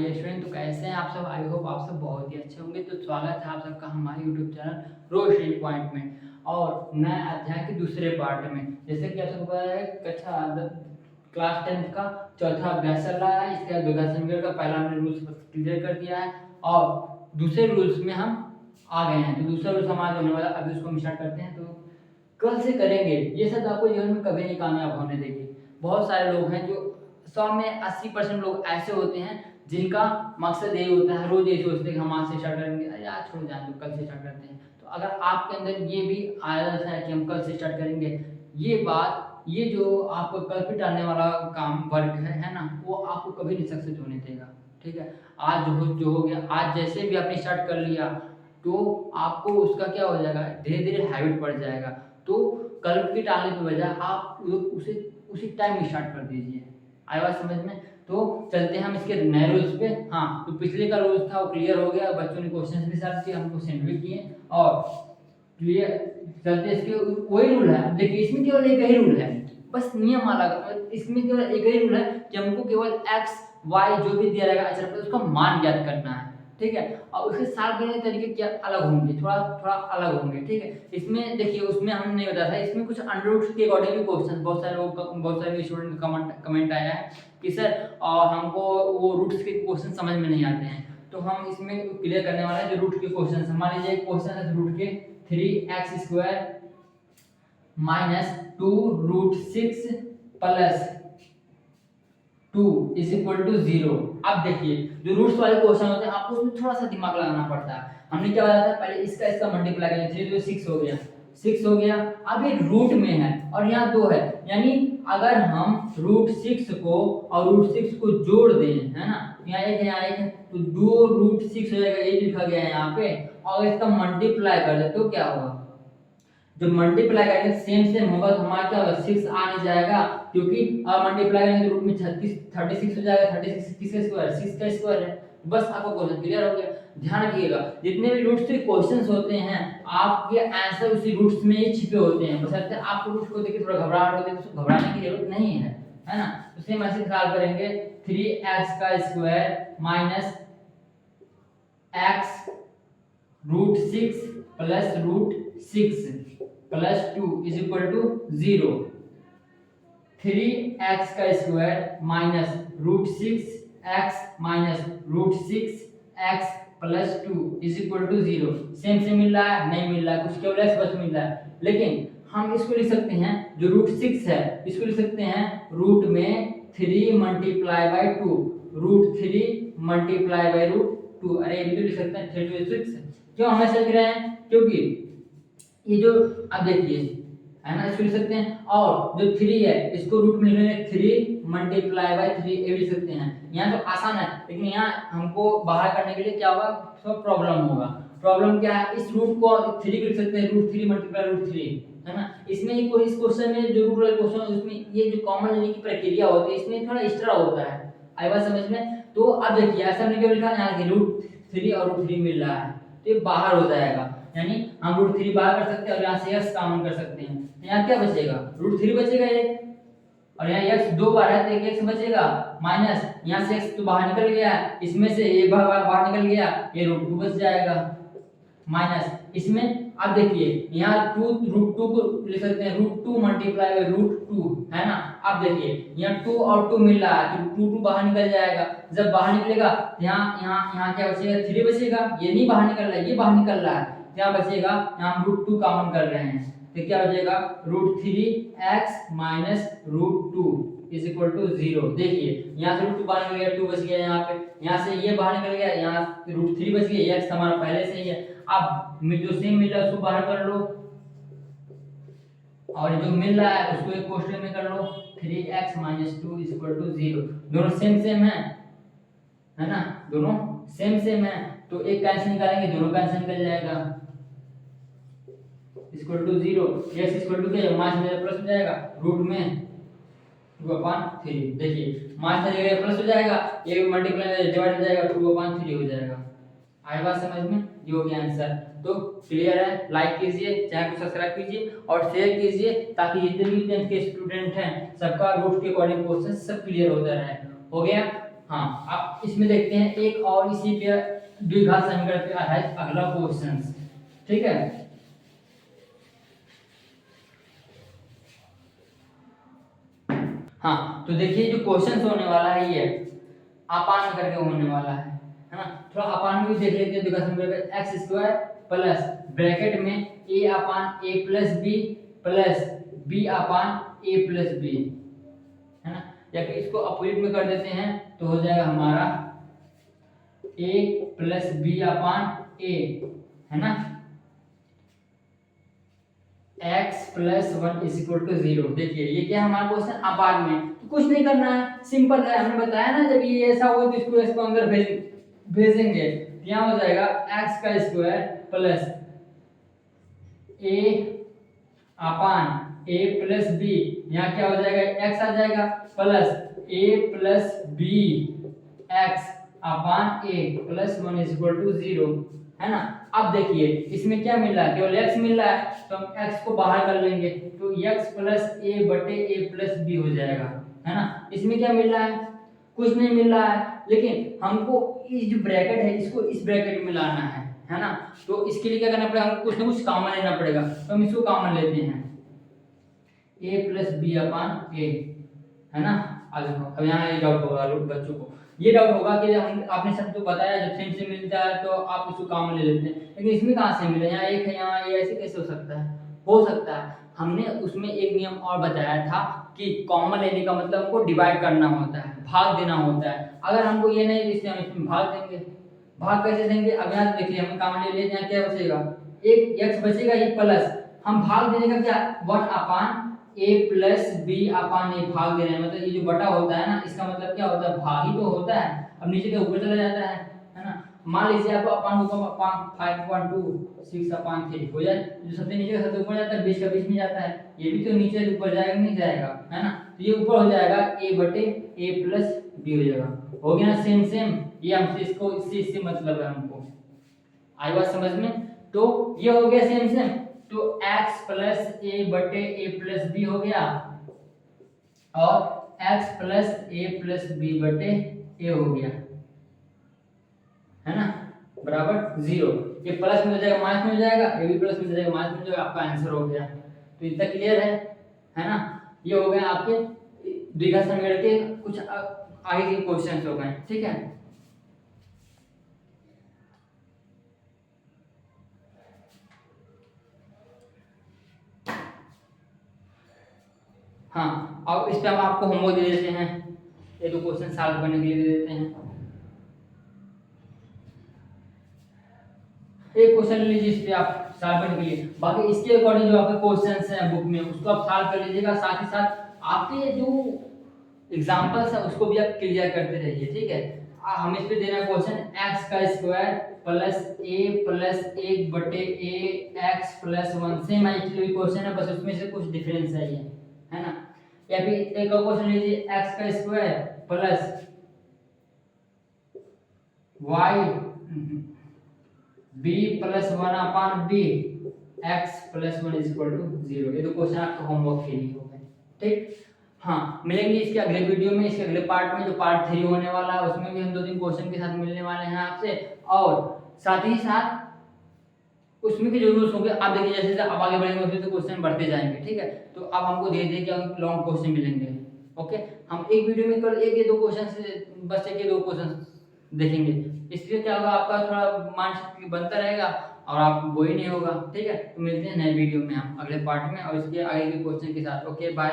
Dear student, तो कैसे हैं आप सब। आई होप आप सब बहुत ही अच्छे होंगे। तो स्वागत है आप सबका हमारे यूट्यूब चैनल रोशनी पॉइंट में और नए अध्याय के दूसरे पार्ट में। जैसे कि आप सबको पता है कक्षा क्लास 10th का चौथा अभ्यास चल रहा है। इसके विकास समीकरण का पहला हमने रूल्स क्लियर कर दिया है और दूसरे रूल्स में हम आ गए हैं। तो दूसरा रूल्स हमारा होने वाला, अभी उसको हम स्टार्ट करते हैं। तो कल से करेंगे ये सब, आपको जीवन में कभी नहीं कामयाब होने देगी। बहुत सारे लोग हैं जो 100 में 80% लोग ऐसे होते हैं जिनका मकसद यही होता है, रोज यही सोचते हैं कि हम आज से स्टार्ट करेंगे, अरे यार छोड़ जाए तो कल से स्टार्ट करते हैं। तो अगर आपके अंदर ये भी आदत है कि हम कल से स्टार्ट करेंगे, ये बात, ये जो आपको कल पे टालने वाला काम वर्क है ना, वो आपको कभी नहीं सक्सेस होने देगा। ठीक है, आज जो हो गया, आज जैसे भी आपने स्टार्ट कर लिया तो आपको उसका क्या हो जाएगा, धीरे धीरे हैबिट पड़ जाएगा। तो कल के टालने की बजाय आप उसे उसी टाइम स्टार्ट कर दीजिए। आया बात समझ में। तो चलते हैं हम इसके नए रूल्स पे। हाँ, तो पिछले का रूल्स था वो क्लियर हो गया, बच्चों ने क्वेश्चंस भी सॉल्व किए, हमको सेंड भी किए और क्लियर। चलते इसके वही रूल है। देखिए इसमें केवल एक ही रूल है, बस नियम अलग। इसमें केवल एक ही रूल है कि हमको केवल एक्स वाई जो भी दिया रहेगा अचर पर उसका मान ज्ञात करना है। ठीक है, और उसके साथ देने के तरीके क्या अलग होंगे, थोड़ा थोड़ा अलग होंगे। ठीक है, इसमें देखिए उसमें हमने नहीं बताया था, इसमें कुछ अंडर रूट के अकॉर्डिंग भी क्वेश्चन बहुत सारे स्टूडेंट का कमेंट आया है कि सर हमको वो रूट्स के क्वेश्चन समझ में नहीं आते हैं। तो हम इसमें क्लियर करने वाले हैं जो रूट के क्वेश्चन। मान लीजिए एक क्वेश्चन है रूट के 3x² minus 2√6 plus 2 is equal to 0। अब देखिए जो रूट्स वाले क्वेश्चन होते हैं आपको उसमें थोड़ा सा दिमाग लगाना पड़ता है। हमने क्या बताया था, पहले इसका मल्टीप्लाई करेंगे, 3 तो 6 हो गया, 6 हो गया। अब ये रूट में है और यहाँ 2 है, यानी अगर हम √6 को और √6 को जोड़ दें, है ना, यहाँ एक है, यहाँ एक है, तो 2√6 हो जाएगा, ये लिखा गया है यहाँ पे। और इसका मल्टीप्लाई कर दे तो क्या होगा, जब मल्टीप्लाई करेंगे सेम होगा तो हमारा क्या होगा, 6 आ नहीं जाएगा, क्योंकि अब मल्टीप्लाई करेंगे तो रूट में 36 हो जाएगा। 36 किसका स्क्वायर, 6 का स्क्वायर है। बस आपका क्वेश्चन क्लियर हो गया। ध्यान रखिएगा जितने भी रूट्स के क्वेश्चंस होते हैं आपके आंसर उसी रूट्स में ही छिपे होते हैं। बशर्ते आपको रूट्स को देख के थोड़ा घबराहट होती है, तो घबराने की जरूरत नहीं है ना। तो सेम ऐसे सॉल्व करेंगे, 3x² minus x √6 plus √6 plus 2 is equal to 0। 3x² minus √6x minus √6x plus 2 is equal to 0। Same मिल रहा है, नहीं मिल रहा है, कुछ केवल x बच मिल रहा है। लेकिन हम इसको लिख सकते हैं, जो √6 है इसको लिख सकते हैं रूट में 3 मल्टीप्लाई बाई 2, √3 मल्टीप्लाई बाई √2। अरे ये भी तो लिख सकते हैं 3 to 6। क्यों हम ऐसा लिख रहे हैं, क्योंकि ये जो अब देखिए है ना, इसको लिख सकते हैं। और जो 3 है इसको रूट में लिखेंगे 3 मल्टीप्लाई बाई 3, ये लिख सकते हैं। यहाँ तो आसान है, लेकिन यहाँ हमको बाहर करने के लिए क्या होगा, थोड़ा प्रॉब्लम होगा। प्रॉब्लम क्या है, इस रूट को 3 लिख सकते हैं, √3 मल्टीप्लाई √3, है ना। इसमें इस क्वेश्चन में जो रूट वाले क्वेश्चन है उसमें ये जो कॉमन लेने की प्रक्रिया होती है इसमें थोड़ा एक्स्ट्रा होता है। आई बात समझ में। तो अब देखिए ऐसा हमने क्या लिखा है, यहाँ √3 और √3 मिल रहा है तो ये बाहर हो जाएगा, यानी हम √3 बाहर कर सकते हैं और यहाँ से x कॉमन कर सकते हैं। यहाँ क्या बचेगा, √3 बचेगा एक, और यहाँ x 2 बार है तो एक x बचेगा, माइनस यहाँ से x तो बाहर निकल गया, इसमें से ये बाहर निकल गया, ये √2 बच जाएगा, माइनस इसमें। अब देखिए यहाँ √2 को लिख सकते हैं √2 मल्टीप्लाई बाई √2, है ना। अब देखिए यहाँ 2 और 2 मिल रहा है तो 2 बाहर निकल जाएगा। जब बाहर निकलेगा यहाँ क्या बचेगा, 3 बचेगा। ये नहीं बाहर निकल रहा है, ये बाहर निकल रहा है, क्या बचेगा, यहाँ हम √2 कॉमन कर रहे हैं तो क्या बचेगा, √3x minus √2 is equal to 0। देखिए यहाँ से √2 बाहर निकल गया, 2 बच गया यहाँ पे, यहाँ से ये बाहर निकल गया, यहाँ √3 बच गया, x हमारा पहले से ही है। अब जो सेम मिल रहा है उसको बाहर कर लो और जो मिल रहा है उसको एक क्वेश्चन में कर लो, 3x minus 2 is equal to 0। दोनों सेम है ना, दोनों सेम है तो एक कैंसिल निकालेंगे, दोनों कैंसिल निकल जाएगा, equal to 0। x equal to क्या, माइनस में प्लस हो जाएगा, रूट में 2/3। देखिए माइनस की जगह प्लस हो जाएगा, ये मल्टीप्लाई डिवाइड हो जाएगा, 2/3 हो जाएगा। आई बात समझ में, ये हो गया आंसर। तो क्लियर है, लाइक कीजिए, चैनल को सब्सक्राइब कीजिए और शेयर कीजिए ताकि जितने भी 10th के स्टूडेंट हैं सबका रूट के अकॉर्डिंग क्वेश्चन सब क्लियर होता रहे। हो गया। हाँ, अब इसमें देखते हैं एक और इसी पे द्विघात समीकरण पे आधारित अगला क्वेश्चन। ठीक है, हाँ तो देखिए जो क्वेश्चन होने वाला है ये अपान करके होने वाला है ना। थोड़ा अपान में भी देख लेते हैं। द्विघात समीकरण एक्स स्क्वायर प्लस ब्रैकेट में ए अपान ए plus B plus B upon ए प्लस बी, है ना। या फिर इसको अपोजिट में कर देते हैं तो हो जाएगा हमारा a plus B upon A, है ना, x plus 1 is equal to 0। देखिए ये क्या है हमारा क्वेश्चन अपार में, तो कुछ नहीं करना है, सिंपल है। हमने बताया ना जब ये ऐसा होगा तो इसको अंदर भेजेंगे, यहाँ हो जाएगा x का square plus a upon a plus B, यहाँ क्या हो जाएगा x आ जाएगा plus a plus B x upon a plus 1 is equal to 0, है ना। अब देखिए इसमें क्या मिल रहा है, केवल x मिल रहा है तो हम x को बाहर कर लेंगे तो x प्लस a बटे a प्लस b हो जाएगा, है ना। इसमें क्या मिल रहा है, कुछ नहीं मिल रहा है, लेकिन हमको इस जो ब्रैकेट है इसको इस ब्रैकेट में लाना है ना। तो इसके लिए क्या करना पड़ेगा, हमको कुछ ना कुछ कॉमन लेना पड़ेगा, तो हम इसको कॉमन लेते हैं a plus B upon a, है ना। अब यहाँ ये डाउट होगा बच्चों को, ये डाउट होगा कि हम आपने सब तो बताया जब सेम से मिलता है तो आप इसको कॉमन ले लेते हैं, लेकिन इसमें कहाँ से मिले, यहाँ एक है यहाँ ये ऐसे कैसे हो सकता है। हो सकता है हमने उसमें एक नियम और बताया था कि कॉमन लेने का मतलब हमको डिवाइड करना होता है, भाग देना होता है। अगर हमको ये नहीं इसलिए हम इसमें भाग देंगे। भाग कैसे देंगे, अब यहाँ देखिए हम कॉमन ले लेते हैं, क्या बचेगा एक x बचेगा, ये प्लस हम भाग देने का क्या 1 अपान a प्लस बी अपान ए भाग दे रहे हैं, मतलब ये जो बटा होता है ना इसका मतलब क्या होता है भाग ही तो होता है। अब नीचे के ऊपर चला जाता है ना। मान लीजिए आप अपान को अपान 5.26 अपान 3 हो जाए, जो सबसे नीचे का सबसे ऊपर जाता है 20 का 20 में जाता है, ये भी तो नीचे ऊपर जाएगा नहीं जाएगा, है ना। तो ये ऊपर हो जाएगा a बटे a प्लस बी हो जाएगा, हो गया ना सेम। ये हमसे इसको इससे मतलब है हमको, आई बात समझ में। तो ये हो गया सेम, तो x प्लस a बटे a प्लस बी हो गया और x plus a plus B बटे a हो गया, है ना, बराबर 0। ये प्लस में हो जाएगा माइनस में हो जाएगा, ये भी प्लस में हो जाएगा माइनस में हो जाएगा, आपका आंसर हो गया। तो इतना क्लियर है ना। ये हो गया आपके द्विघात समीकरण के कुछ आगे के क्वेश्चंस हो गए, ठीक है। हाँ, अब इस पे हम आपको होमवर्क दे देते हैं, ये दो क्वेश्चन सॉल्व करने के लिए दे देते हैं। एक क्वेश्चन ले लीजिए इस पे आप सॉल्व करने के लिए, बाकी इसके अकॉर्डिंग जो आपके क्वेश्चंस हैं बुक में उसको आप सॉल्व कर लीजिएगा, साथ ही साथ आपके जो एग्जांपल्स हैं उसको भी आप क्लियर करते रहिए, ठीक है। हम इस पे दे रहे हैं क्वेश्चन x का स्क्वायर प्लस a प्लस 1 बटे a x plus 1, same actually question है, बस उसमें से कुछ डिफरेंस है ये, है ना। या फिर एक और क्वेश्चन लीजिए x का square plus y b plus 1 upon b x plus 1 is equal to 0। ये तो क्वेश्चन आपका होमवर्क के लिए हो गए, ठीक। हाँ, मिलेंगे इसके अगले वीडियो में, इसके अगले पार्ट में जो पार्ट 3 होने वाला है उसमें भी हम 2-3 क्वेश्चन के साथ मिलने वाले हैं आपसे, और साथ ही साथ उसमें के जो रूल्स होंगे आप देखिए जैसे जैसे आप आगे बढ़ेंगे वैसे तो क्वेश्चन बढ़ते जाएंगे, ठीक है। तो अब हमको धीरे धीरे क्या लॉन्ग क्वेश्चन मिलेंगे, ओके। हम एक वीडियो में केवल एक या दो क्वेश्चन से बस एक या दो क्वेश्चन देखेंगे, इसलिए क्या होगा आपका थोड़ा माइंड बनता रहेगा और आप वो ही नहीं होगा, ठीक है। तो मिलते हैं नए वीडियो में हम अगले पार्ट में और इसके आगे के क्वेश्चन के साथ, ओके बाय।